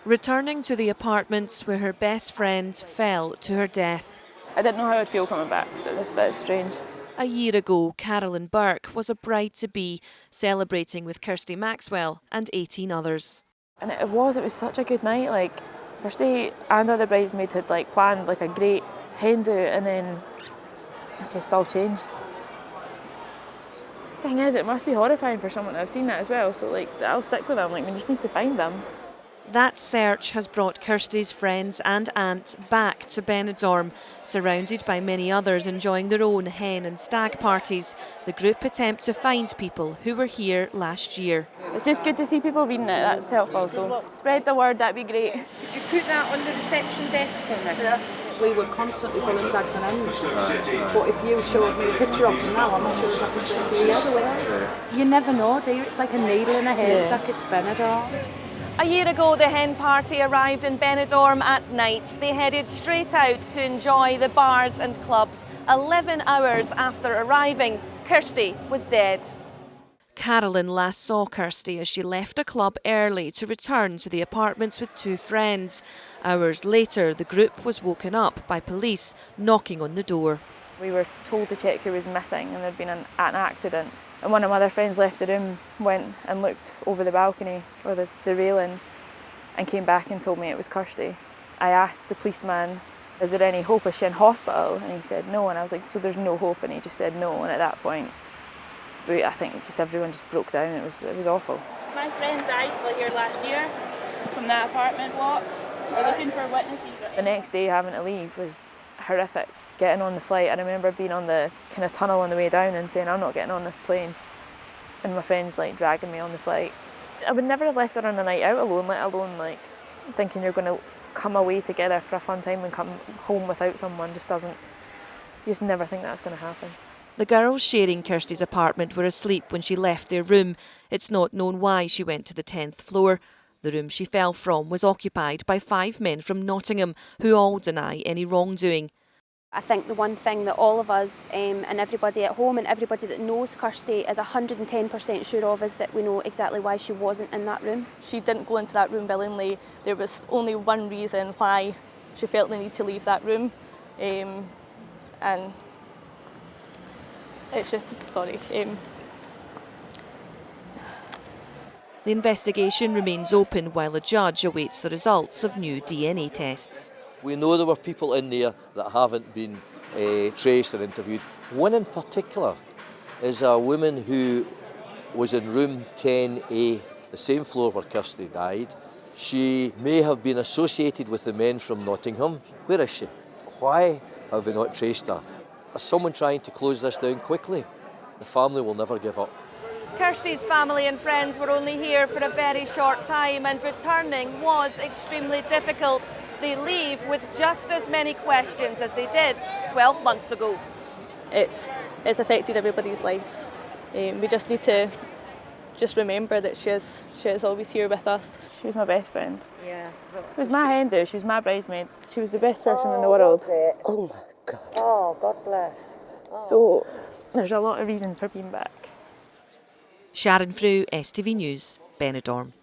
returning to the apartments where her best friend fell to her death. I didn't know how I'd feel coming back, but this bit is strange. A year ago, Carolyn Burke was a bride-to-be, celebrating with Kirsty Maxwell and 18 others. And it was such a good night. Like, Kirsty and other bridesmaids had planned a great hen do, and then it just all changed. Thing is, it must be horrifying for someone to have seen that as well, so I'll stick with them. We just need to find them. That search has brought Kirsty's friends and aunt back to Benidorm. Surrounded by many others enjoying their own hen and stag parties, the group attempt to find people who were here last year. It's just good to see people reading it, that's helpful, so spread the word, that'd be great. Could you put that on the reception desk for me? Yeah. We were constantly full of stags and hens, but if you showed me a picture of them now, I'm not sure if I can say to you the other way. You never know, do you? It's like a needle in a haystack, It's Benidorm. A year ago, the hen party arrived in Benidorm at night. They headed straight out to enjoy the bars and clubs. 11 hours after arriving, Kirsty was dead. Carolyn last saw Kirsty as she left a club early to return to the apartments with two friends. Hours later, the group was woken up by police knocking on the door. We were told to check who was missing, and there'd been an accident. And one of my other friends left the room, went and looked over the balcony or the railing, and came back and told me it was Kirsty. I asked the policeman, is there any hope? Is she in hospital? And he said no, and I was like, so there's no hope? And he just said no, and at that point, I think everyone just broke down. It was awful. My friend died here last year from that apartment block. We're looking for witnesses. The next day having to leave was horrific. Getting on the flight, I remember being on the kind of tunnel on the way down and saying, I'm not getting on this plane. And my friends dragging me on the flight. I would never have left her on a night out alone, let alone thinking you're going to come away together for a fun time and come home without someone. You just never think that's going to happen. The girls sharing Kirsty's apartment were asleep when she left their room. It's not known why she went to the 10th floor. The room she fell from was occupied by 5 men from Nottingham who all deny any wrongdoing. I think the one thing that all of us and everybody at home and everybody that knows Kirsty is 110% sure of is that we know exactly why she wasn't in that room. She didn't go into that room willingly. There was only one reason why she felt the need to leave that room. And it's just, sorry. The investigation remains open while a judge awaits the results of new DNA tests. We know there were people in there that haven't been traced or interviewed. One in particular is a woman who was in room 10A, the same floor where Kirsty died. She may have been associated with the men from Nottingham. Where is she? Why have we not traced her? Is someone trying to close this down quickly? The family will never give up. Kirsty's family and friends were only here for a very short time, and returning was extremely difficult. They leave with just as many questions as they did 12 months ago. It's affected everybody's life. We just need to remember that she is always here with us. She was my best friend. Yes. It was my hen do, she was my bridesmaid. She was the best person in the world. Oh my God. Oh, God bless. So there's a lot of reason for being back. Sharon Frew, STV News, Benidorm.